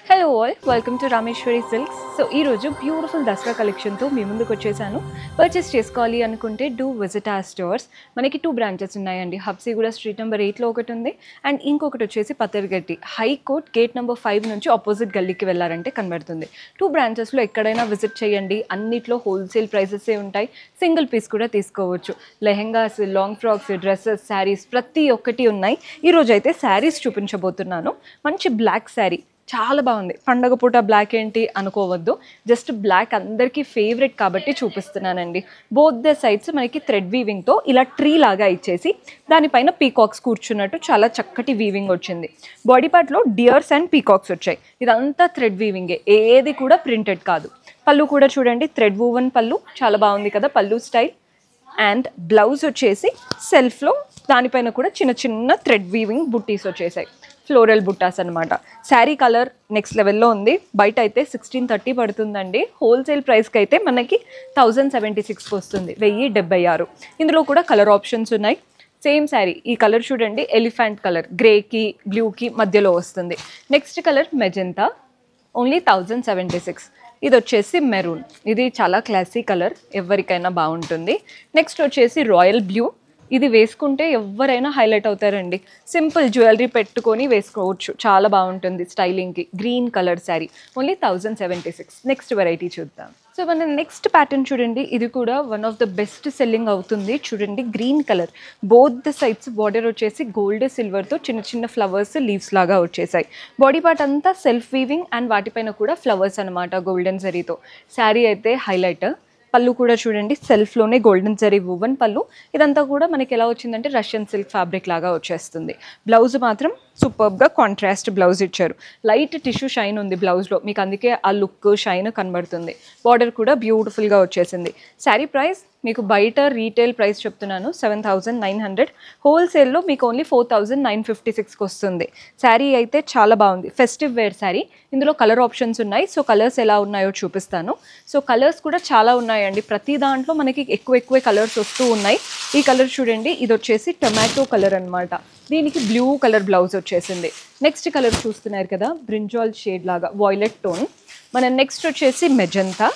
Hello all, welcome to Rameshwari silks. So ఈరోజు beautiful Dasara కలెక్షన్తో మీ ముందుకు వచ్చేసాను. పర్చేస్ చేసుకోవాలి అనుకుంటే డూ విజిట్ ఆర్ స్టోర్స్. మనకి 2 బ్రాంచెస్ ఉన్నాయండి. హబ్సిగూడ స్ట్రీట్ నెంబర్ 8లో ఒకటి ఉంది అండ్ ఇంకొకటి వచ్చేసి పత్తర్గట్టి హైకోర్ట్ గేట్ నెంబర్ 5 నుంచి ఆపోజిట్ గల్లీకి వెళ్ళారంటే కనబడుతుంది. 2 బ్రాంచెస్లో ఎక్కడైనా విజిట్ చేయండి. అన్నిట్లో హోల్సేల్ ప్రైసెసే ఉంటాయి. సింగిల్ పీస్ కూడా తీసుకోవచ్చు. Lehengas, long frocks, dresses, saris ప్రతి ఒక్కటి ఉన్నాయి. ఈరోజు అయితే శారీస్ చూపించబోతున్నాను. మంచి బ్లాక్ శారీ చాలా బాగుంది. పండగ పూట బ్లాక్ ఏంటి అనుకోవద్దు, జస్ట్ బ్లాక్ అందరికీ ఫేవరెట్ కాబట్టి చూపిస్తున్నానండి. బోత్ ద సైడ్స్ మనకి థ్రెడ్ వీవింగ్తో ఇలా ట్రీ లాగా ఇచ్చేసి దానిపైన పీకాక్స్ కూర్చున్నట్టు చాలా చక్కటి వీవింగ్ వచ్చింది. బాడీ పార్ట్లో డియర్స్ అండ్ పీకాక్స్ వచ్చాయి. ఇదంతా థ్రెడ్ వీవింగే, ఏది కూడా ప్రింటెడ్ కాదు. పళ్ళు కూడా చూడండి, థ్రెడ్ వూవన్ పళ్ళు చాలా బాగుంది కదా పళ్ళు స్టైల్. అండ్ బ్లౌజ్ వచ్చేసి సెల్ఫ్లో దానిపైన కూడా చిన్న చిన్న థ్రెడ్ వీవింగ్ బుట్టీస్ వచ్చేసాయి, ఫ్లోరల్ బుట్టాస్ అనమాట. శారీ కలర్ నెక్స్ట్ లెవెల్లో ఉంది. బయట అయితే 1630 పడుతుందండి. హోల్సేల్ ప్రైస్కి అయితే మనకి 1076 వస్తుంది, 1076. ఇందులో కూడా కలర్ ఆప్షన్స్ ఉన్నాయి. సేమ్ శారీ ఈ కలర్ చూడండి, ఎలిఫెంట్ కలర్ గ్రేకి బ్లూకి మధ్యలో వస్తుంది. Next colour magenta, only 1076. ఇది వచ్చేసి మెరూన్, ఇది చాలా క్లాసీ కలర్, ఎవరికైనా బాగుంటుంది. నెక్స్ట్ వచ్చేసి రాయల్ బ్లూ, ఇది వేసుకుంటే ఎవరైనా హైలైట్ అవుతారండి. సింపుల్ జ్యువెలరీ పెట్టుకొని వేసుకోవచ్చు, చాలా బాగుంటుంది స్టైలింగ్కి. Green colour sari, only 1076. Next variety చూద్దాం. సో మన నెక్స్ట్ ప్యాటర్న్ చూడండి, ఇది కూడా one of the best selling అవుతుంది. చూడండి green colour, both the sides border వచ్చేసి గోల్డ్ సిల్వర్తో చిన్న చిన్న ఫ్లవర్స్ లీవ్స్ లాగా వచ్చేసాయి. బాడీ పార్ట్ అంతా సెల్ఫ్ వీవింగ్ అండ్ వాటిపైన కూడా ఫ్లవర్స్ అనమాట గోల్డెన్ జరీతో. శారీ అయితే హైలైట్. పళ్ళు కూడా చూడండి, సెల్ఫ్లోనే గోల్డెన్ జరీ వువన్ పళ్ళు. ఇదంతా కూడా మనకి ఎలా వచ్చిందంటే రష్యన్ సిల్క్ ఫ్యాబ్రిక్ లాగా వచ్చేస్తుంది. బ్లౌజ్ మాత్రం సూపర్గా కాంట్రాస్ట్ బ్లౌజ్ ఇచ్చారు. లైట్ టిష్యూ షైన్ ఉంది బ్లౌజ్లో, మీకు అందుకే ఆ లుక్ షైన్ కనబడుతుంది. బార్డర్ కూడా బ్యూటిఫుల్గా వచ్చేసింది. శారీ ప్రైస్ మీకు బయట రీటైల్ ప్రైస్ చెప్తున్నాను 7900, హోల్సేల్లో మీకు ఓన్లీ 4956కి వస్తుంది. శారీ అయితే చాలా బాగుంది, ఫెస్టివ్ వేర్ శారీ. ఇందులో కలర్ ఆప్షన్స్ ఉన్నాయి. సో కలర్స్ ఎలా ఉన్నాయో చూపిస్తాను. సో కలర్స్ కూడా చాలా ఉన్నాయండి, ప్రతి దాంట్లో మనకి ఎక్కువే కలర్స్ వస్తూ ఉన్నాయి. ఈ కలర్ చూడండి, ఇది వచ్చేసి టొమాటో కలర్ అనమాట. దీనికి బ్లూ కలర్ బ్లౌజ్ వచ్చేసింది. నెక్స్ట్ కలర్ చూస్తున్నారు కదా, బ్రింజాల్ షేడ్ లాగా వాయిలెట్ టోన్. మన నెక్స్ట్ వచ్చేసి మెజంతా,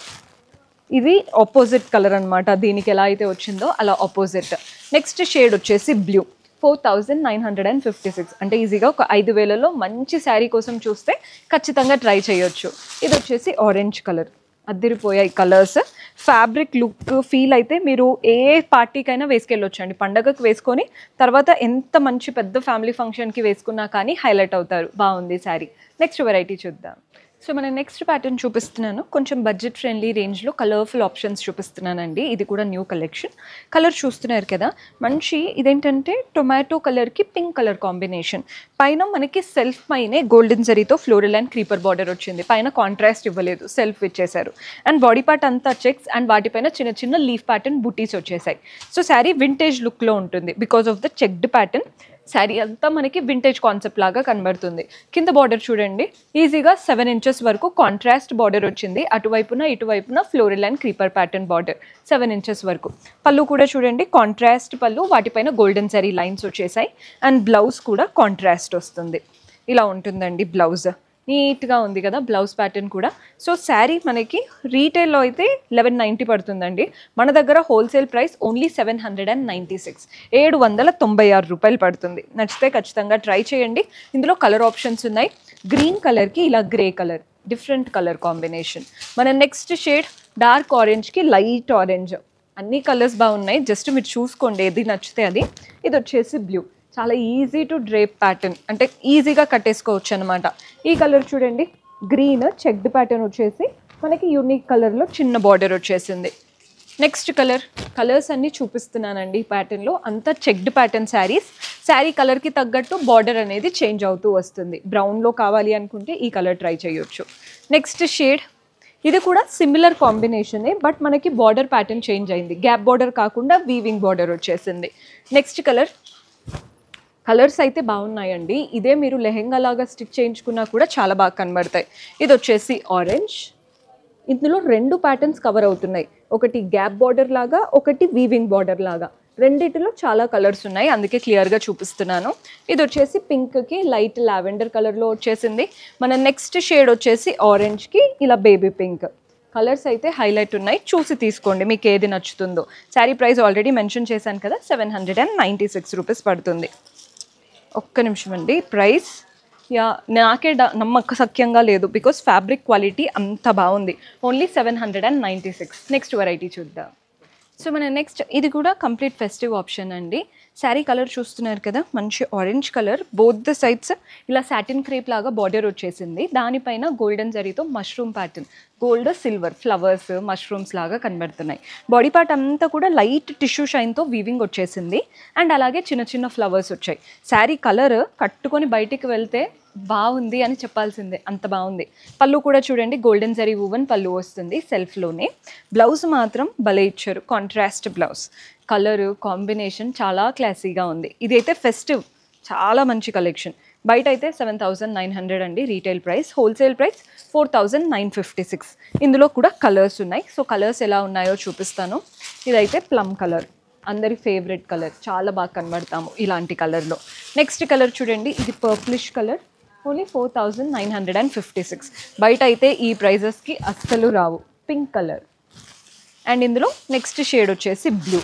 ఇది ఆపోజిట్ కలర్ అనమాట. దీనికి ఎలా అయితే వచ్చిందో అలా ఆపోజిట్. నెక్స్ట్ షేడ్ వచ్చేసి బ్లూ, 4956. అంటే ఈజీగా ఒక 5000లో మంచి శారీ కోసం చూస్తే ఖచ్చితంగా ట్రై చేయొచ్చు. ఇది వచ్చేసి ఆరెంజ్ కలర్, అద్దరిపోయాయి కలర్స్. ఫ్యాబ్రిక్ లుక్ ఫీల్ అయితే మీరు ఏ పార్టీకైనా వేసుకెళ్ళొచ్చు అండి. పండగకు వేసుకొని తర్వాత ఎంత మంచి పెద్ద ఫ్యామిలీ ఫంక్షన్కి వేసుకున్నా కానీ హైలైట్ అవుతారు. బాగుంది శారీ. నెక్స్ట్ వెరైటీ చూద్దాం. సో మన నెక్స్ట్ ప్యాటర్న్ చూపిస్తున్నాను, కొంచెం బడ్జెట్ ఫ్రెండ్లీ రేంజ్లో కలర్ఫుల్ ఆప్షన్స్ చూపిస్తున్నానండి. ఇది కూడా న్యూ కలెక్షన్. కలర్ చూస్తున్నారు కదా, మంచి ఇదేంటంటే టొమాటో కలర్కి పింక్ కలర్ కాంబినేషన్. పైన మనకి సెల్ఫ్ పైనే గోల్డెన్ జరీతో ఫ్లోరల్ అండ్ క్రీపర్ బార్డర్ వచ్చింది. పైన కాంట్రాస్ట్ ఇవ్వలేదు, సెల్ఫ్ ఇచ్చేశారు. అండ్ బాడీ పార్ట్ అంతా చెక్స్ అండ్ వాటిపైన చిన్న చిన్న లీఫ్ ప్యాటర్న్ బుటీస్ వచ్చేసాయి. సో శారీ వింటేజ్ లుక్లో ఉంటుంది because of the checked pattern. Sari అంతా మనకి వింటేజ్ కాన్సెప్ట్ లాగా కనబడుతుంది. కింద బార్డర్ చూడండి, ఈజీగా 7 ఇంచెస్ వరకు కాంట్రాస్ట్ బార్డర్ వచ్చింది. అటువైపున ఇటువైపున floral and creeper pattern border 7 inches వరకు. పళ్ళు కూడా చూడండి కాంట్రాస్ట్ పళ్ళు, వాటిపైన గోల్డెన్ జరీ లైన్స్ వచ్చేసాయి. అండ్ బ్లౌజ్ కూడా కాంట్రాస్ట్ వస్తుంది. ఇలా ఉంటుందండి బ్లౌజ్. నీట్గా ఉంది కదా బ్లౌజ్ ప్యాటర్న్ కూడా. సో శారీ మనకి రీటైల్లో అయితే 1190 పడుతుందండి. మన దగ్గర హోల్సేల్ ప్రైస్ ఓన్లీ 796, 796 రూపాయలు పడుతుంది. నచ్చితే ఖచ్చితంగా ట్రై చేయండి. ఇందులో కలర్ ఆప్షన్స్ ఉన్నాయి. గ్రీన్ కలర్కి ఇలా grey colour, different colour combination. మన నెక్స్ట్ షేడ్ డార్క్ ఆరెంజ్కి లైట్ ఆరెంజ్. అన్ని కలర్స్ బాగున్నాయి, జస్ట్ మీరు చూసుకోండి ఏది నచ్చితే అది. ఇది వచ్చేసి బ్లూ, చాలా ఈజీ టు డ్రేప్ ప్యాటర్న్, అంటే ఈజీగా కట్టేసుకోవచ్చు అనమాట. ఈ కలర్ చూడండి, గ్రీన్ చెక్డ్ ప్యాటర్న్ వచ్చేసి మనకి యూనిక్ కలర్లో చిన్న బార్డర్ వచ్చేసింది. నెక్స్ట్ కలర్స్ అన్నీ చూపిస్తున్నానండి. ఈ ప్యాటర్న్లో అంతా చెక్డ్ ప్యాటర్న్ శారీస్. శారీ కలర్కి తగ్గట్టు బార్డర్ అనేది చేంజ్ అవుతూ వస్తుంది. బ్రౌన్లో కావాలి అనుకుంటే ఈ కలర్ ట్రై చేయొచ్చు. నెక్స్ట్ షేడ్, ఇది కూడా సిమిలర్ కాంబినేషనే, బట్ మనకి బార్డర్ ప్యాటర్న్ చేంజ్ అయింది. గ్యాప్ బార్డర్ కాకుండా వీవింగ్ బార్డర్ వచ్చేసింది. నెక్స్ట్ కలర్స్ అయితే బాగున్నాయండి. ఇదే మీరు లెహెంగా లాగా స్టిచ్ చేయించుకున్నా కూడా చాలా బాగా కనబడతాయి. ఇది వచ్చేసి ఆరెంజ్. ఇందులో 2 ప్యాటర్న్స్ కవర్ అవుతున్నాయి, ఒకటి గ్యాప్ బార్డర్ లాగా, ఒకటి వీవింగ్ బార్డర్ లాగా. రెండిటిలో చాలా కలర్స్ ఉన్నాయి, అందుకే క్లియర్గా చూపిస్తున్నాను. ఇది వచ్చేసి పింక్కి లైట్ లావెండర్ కలర్లో వచ్చేసింది. మన నెక్స్ట్ షేడ్ వచ్చేసి ఆరెంజ్కి ఇలా బేబీ పింక్. కలర్స్ అయితే హైలైట్ ఉన్నాయి, చూసి తీసుకోండి మీకు ఏది నచ్చుతుందో. శారీ ప్రైస్ ఆల్రెడీ మెన్షన్ చేశాను కదా, 796 రూపీస్ పడుతుంది. ఒక్క నిమిషం అండి, ప్రైస్ యా నాకే నమ్మకసక్యంగా లేదు, బికాస్ ఫ్యాబ్రిక్ క్వాలిటీ అంత బాగుంది. ఓన్లీ 796. నెక్స్ట్ వెరైటీ చూద్దాం. సో మన నెక్స్ట్ ఇది కూడా కంప్లీట్ ఫెస్టివ్ ఆప్షన్ అండి. శారీ కలర్ చూస్తున్నారు కదా, మంచి orange colour, both the sides ఇలా సాటిన్ క్రేప్ లాగా బార్డర్ వచ్చేసింది. దానిపైన గోల్డెన్ జరీతో mushroom pattern, gold silver flowers mushrooms లాగా కనబడుతున్నాయి. బాడీ పార్ట్ అంతా కూడా లైట్ టిష్యూ షైన్తో వీవింగ్ వచ్చేసింది, అండ్ అలాగే చిన్న చిన్న ఫ్లవర్స్ వచ్చాయి. శారీ కలర్ కట్టుకొని బయటికి వెళ్తే బాగుంది అని చెప్పాల్సిందే, అంత బాగుంది. పళ్ళు కూడా చూడండి, గోల్డెన్ జరీ వువెన్ పళ్ళు వస్తుంది సెల్ఫ్లోనే. బ్లౌజ్ మాత్రం భలే ఇచ్చారు, కాంట్రాస్ట్ బ్లౌజ్. కలరు కాంబినేషన్ చాలా క్లాసీగా ఉంది. ఇదైతే ఫెస్టివ్, చాలా మంచి కలెక్షన్. బయట అయితే 7,900 అండి రీటైల్ ప్రైస్, హోల్సేల్ ప్రైస్ 4,956. ఇందులో కూడా కలర్స్ ఉన్నాయి. సో కలర్స్ ఎలా ఉన్నాయో చూపిస్తాను. ఇదైతే ప్లమ్ కలర్, అందరి ఫేవరెట్ కలర్, చాలా బాగా కనబడతాము ఇలాంటి కలర్లో. నెక్స్ట్ కలర్ చూడండి, ఇది పర్ప్లిష్ కలర్, ఓన్లీ 4,956. బయట అయితే ఈ ప్రైజెస్కి అస్సలు రావు. పింక్ కలర్, అండ్ ఇందులో నెక్స్ట్ షేడ్ వచ్చేసి బ్లూ.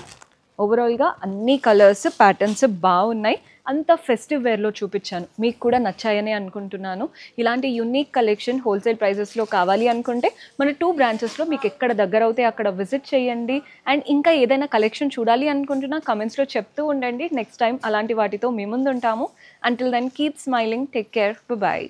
ఓవరాల్గా అన్ని కలర్స్ ప్యాటర్న్స్ బాగున్నాయి. అంత ఫెస్టివ్ వేర్లో చూపించాను, మీకు కూడా నచ్చాయని అనుకుంటున్నాను. ఇలాంటి యూనిక్ కలెక్షన్ హోల్సేల్ ప్రైజెస్లో కావాలి అనుకుంటే మన 2 బ్రాంచెస్లో మీకు ఎక్కడ దగ్గర అవుతే అక్కడ విజిట్ చేయండి. అండ్ ఇంకా ఏదైనా కలెక్షన్ చూడాలి అనుకుంటున్నా కమెంట్స్లో చెప్తూ ఉండండి. నెక్స్ట్ టైం అలాంటి వాటితో మీ ముందు ఉంటాము. Until then keep smiling, take care, bye.